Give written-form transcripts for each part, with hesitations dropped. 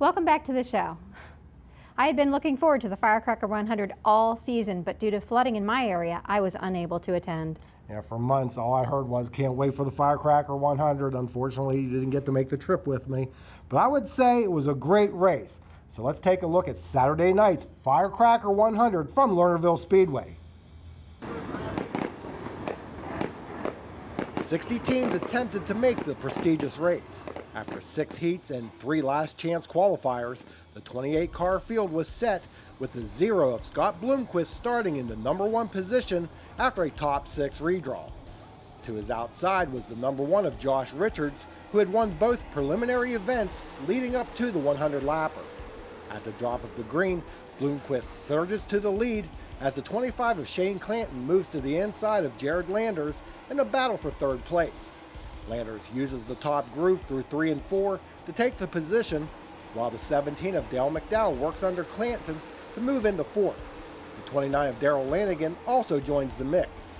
Welcome back to the show. I had been looking forward to the Firecracker 100 all season, but due to flooding in my area, I was unable to attend. Yeah, for months, all I heard was, can't wait for the Firecracker 100. Unfortunately, you didn't get to make the trip with me. But I would say it was a great race. So let's take a look at Saturday night's Firecracker 100 from Lernerville Speedway. 60 teams attempted to make the prestigious race. After 6 heats and 3 last-chance qualifiers, the 28-car field was set with the 0 of Scott Bloomquist starting in the number 1 position after a top 6 redraw. To his outside was the number 1 of Josh Richards, who had won both preliminary events leading up to the 100-lapper. At the drop of the green, Bloomquist surges to the lead as the 25 of Shane Clanton moves to the inside of Jared Landers in a battle for 3rd place. Landers uses the top groove through 3 and 4 to take the position, while the 17 of Dale McDowell works under Clanton to move into 4th. The 29 of Darrell Lanigan also joins the mix.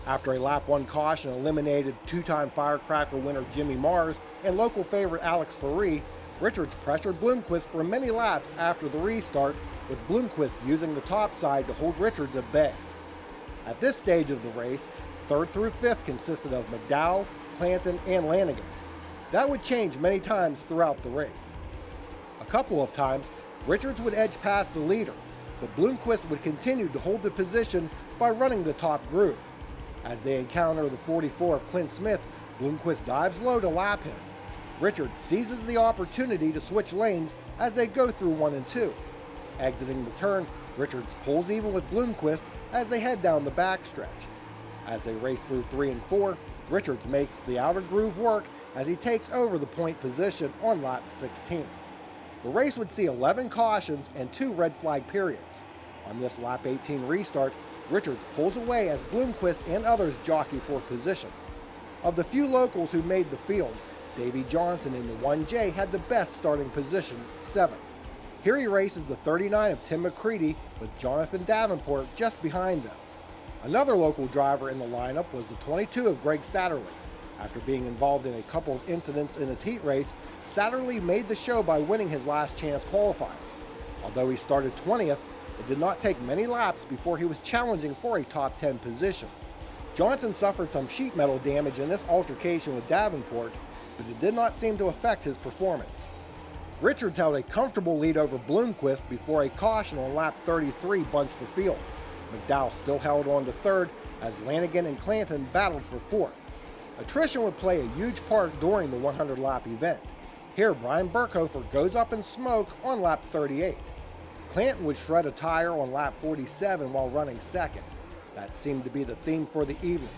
After a lap 1 caution eliminated 2-time Firecracker winner Jimmy Mars and local favorite Alex Faree, Richards pressured Bloomquist for many laps after the restart, with Bloomquist using the top side to hold Richards at bay. At this stage of the race, 3rd through 5th consisted of McDowell, Clanton, and Lanigan. That would change many times throughout the race. A couple of times, Richards would edge past the leader, but Bloomquist would continue to hold the position by running the top groove. As they encounter the 44 of Clint Smith, Bloomquist dives low to lap him. Richards seizes the opportunity to switch lanes as they go through 1 and 2. Exiting the turn, Richards pulls even with Bloomquist as they head down the backstretch. As they race through 3 and 4, Richards makes the outer groove work as he takes over the point position on lap 16. The race would see 11 cautions and 2 red flag periods. On this lap 18 restart, Richards pulls away as Bloomquist and others jockey for position. Of the few locals who made the field, Davey Johnson in the 1J had the best starting position, 7th. Here he races the 39 of Tim McCready with Jonathan Davenport just behind them. Another local driver in the lineup was the 22 of Greg Satterley. After being involved in a couple of incidents in his heat race, Satterley made the show by winning his last chance qualifier. Although he started 20th, it did not take many laps before he was challenging for a top 10 position. Johnson suffered some sheet metal damage in this altercation with Davenport, but it did not seem to affect his performance. Richards held a comfortable lead over Bloomquist before a caution on lap 33 bunched the field. McDowell still held on to 3rd as Lanigan and Clanton battled for 4th. Attrition would play a huge part during the 100-lap event. Here, Brian Burkhofer goes up in smoke on lap 38. Clanton would shred a tire on lap 47 while running 2nd. That seemed to be the theme for the evening.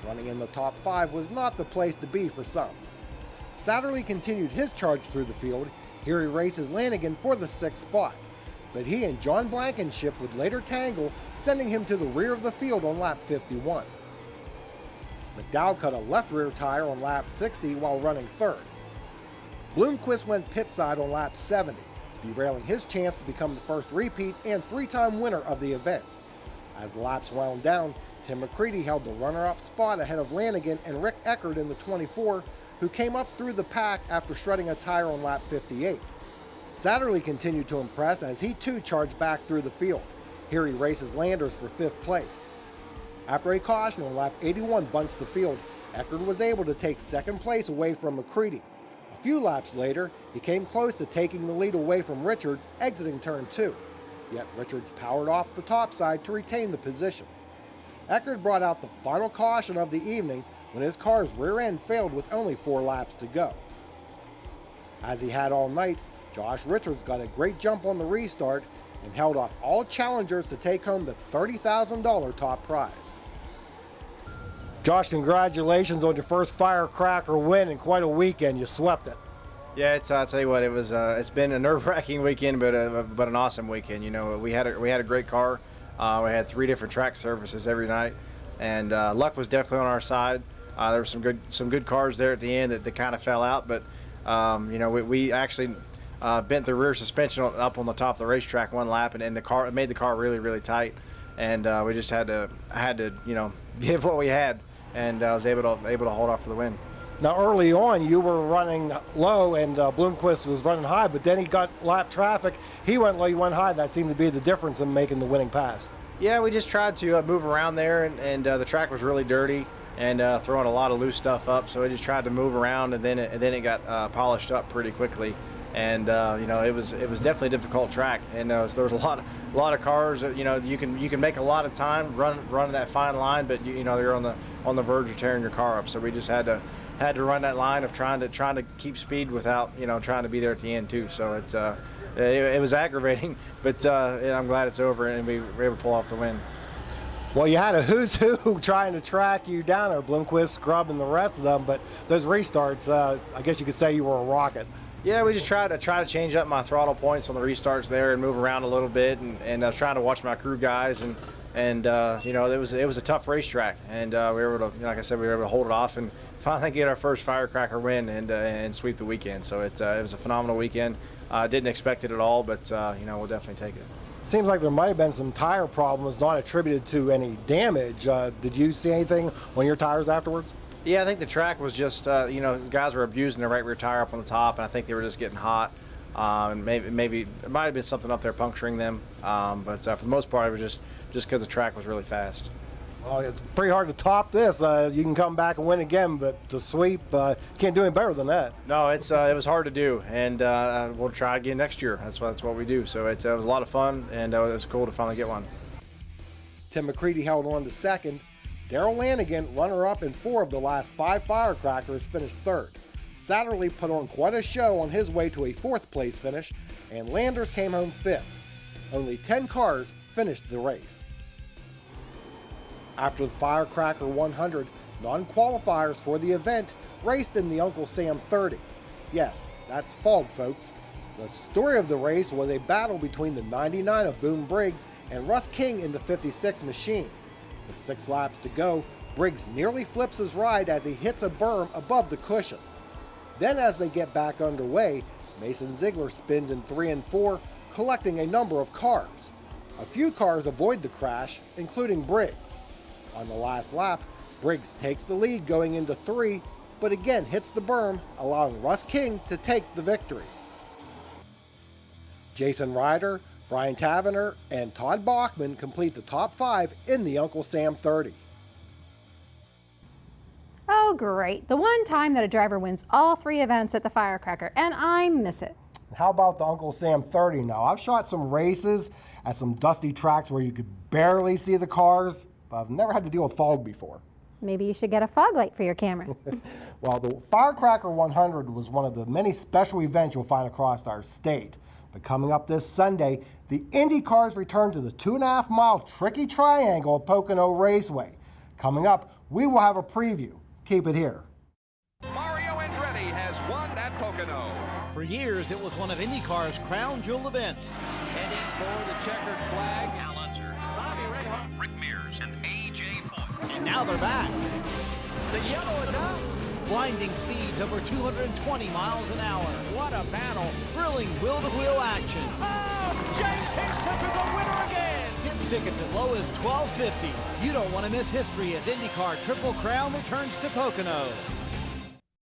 Running in the top 5 was not the place to be for some. Satterley continued his charge through the field. Here he races Lanigan for the 6th spot, but he and John Blankenship would later tangle, sending him to the rear of the field on lap 51. McDowell cut a left rear tire on lap 60 while running 3rd. Bloomquist went pit side on lap 70, derailing his chance to become the first repeat and 3-time winner of the event. As the laps wound down, Tim McCready held the runner-up spot ahead of Lanigan and Rick Eckert in the 24, who came up through the pack after shredding a tire on lap 58. Satterley continued to impress as he too charged back through the field. Here he races Landers for 5th place. After a caution on lap 81 bunched the field, Eckert was able to take 2nd place away from McCready. A few laps later, he came close to taking the lead away from Richards exiting turn 2. Yet Richards powered off the top side to retain the position. Eckert brought out the final caution of the evening when his car's rear end failed with only 4 laps to go. As he had all night, Josh Richards got a great jump on the restart and held off all challengers to take home the $30,000 top prize. Josh, congratulations on your first Firecracker win and quite a weekend. You swept it. Yeah, I'll tell you what, it's been a nerve-wracking weekend, but an awesome weekend. You know, we had a great car. We had 3 different track services every night, and luck was definitely on our side. There were some good cars there at the end that kind of fell out, but you know, we actually bent the rear suspension up on the top of the racetrack one lap, and it made the car really tight, and we just had to you know, give what we had, and I was able to hold off for the win. Now, early on, you were running low and Bloomquist was running high, but then he got lap traffic. He went low, you went high. That seemed to be the difference in making the winning pass. Yeah, we just tried to move around there, and the track was really dirty and throwing a lot of loose stuff up. So we just tried to move around, and then it got polished up pretty quickly. And you know, it was definitely a difficult track, and there was a lot of cars. You know, you can make a lot of time running that fine line, but you know, you're on the verge of tearing your car up. So we just had to run that line of trying to keep speed without, you know, trying to be there at the end too. So it was aggravating, but I'm glad it's over and we were able to pull off the win. Well, you had a who's who trying to track you down there, Bloomquist, Scrub, and the rest of them, but those restarts, I guess you could say you were a rocket. Yeah, we just tried to change up my throttle points on the restarts there and move around a little bit, and I was trying to watch my crew guys, and you know, it was a tough racetrack, and we were able to, you know, like I said, we were able to hold it off and finally get our first firecracker win and sweep the weekend. So it was a phenomenal weekend. Didn't expect it at all, but you know, we'll definitely take it. Seems like there might have been some tire problems not attributed to any damage. Did you see anything on your tires afterwards? Yeah, I think the track was just, you know, guys were abusing their right rear tire up on the top, and I think they were just getting hot. Maybe it might have been something up there puncturing them, but for the most part, it was just because the track was really fast. Well, it's pretty hard to top this. You can come back and win again, but to sweep, can't do any better than that. No, it was hard to do, and we'll try again next year. That's what we do. So it was a lot of fun, and it was cool to finally get one. Tim McCready held on to second. Darrell Lanigan, runner-up in 4 of the last 5 firecrackers, finished third. Satterley put on quite a show on his way to a 4th place finish, and Landers came home 5th. Only 10 cars finished the race. After the Firecracker 100, non-qualifiers for the event raced in the Uncle Sam 30. Yes, that's fog, folks. The story of the race was a battle between the 99 of Boone Briggs and Russ King in the 56 machine. With 6 laps to go, Briggs nearly flips his ride as he hits a berm above the cushion. Then as they get back underway, Mason Ziegler spins in 3 and 4, collecting a number of cars. A few cars avoid the crash, including Briggs. On the last lap, Briggs takes the lead going into 3, but again hits the berm, allowing Russ King to take the victory. Jason Ryder, Brian Tavener, and Todd Bachman complete the top 5 in the Uncle Sam 30. Oh, great. The one time that a driver wins all 3 events at the Firecracker, and I miss it. How about the Uncle Sam 30 now? I've shot some races at some dusty tracks where you could barely see the cars, but I've never had to deal with fog before. Maybe you should get a fog light for your camera. Well, the Firecracker 100 was one of the many special events you'll find across our state. But coming up this Sunday, the Indy cars return to the 2.5-mile tricky triangle of Pocono Raceway. Coming up, we will have a preview. Keep it here. Mario Andretti has won at Pocono. For years, it was one of IndyCar's crown jewel events. Heading for the checkered flag, Al Unser, Bobby Rahal, Rick Mears, and A.J. Foyt. And now they're back. The yellow is out. Blinding speeds over 220 miles an hour. What a battle. Thrilling wheel-to-wheel action. Oh, James Hinchcliffe is a winner again. Kids tickets as low as $12.50. You don't want to miss history as IndyCar Triple Crown returns to Pocono.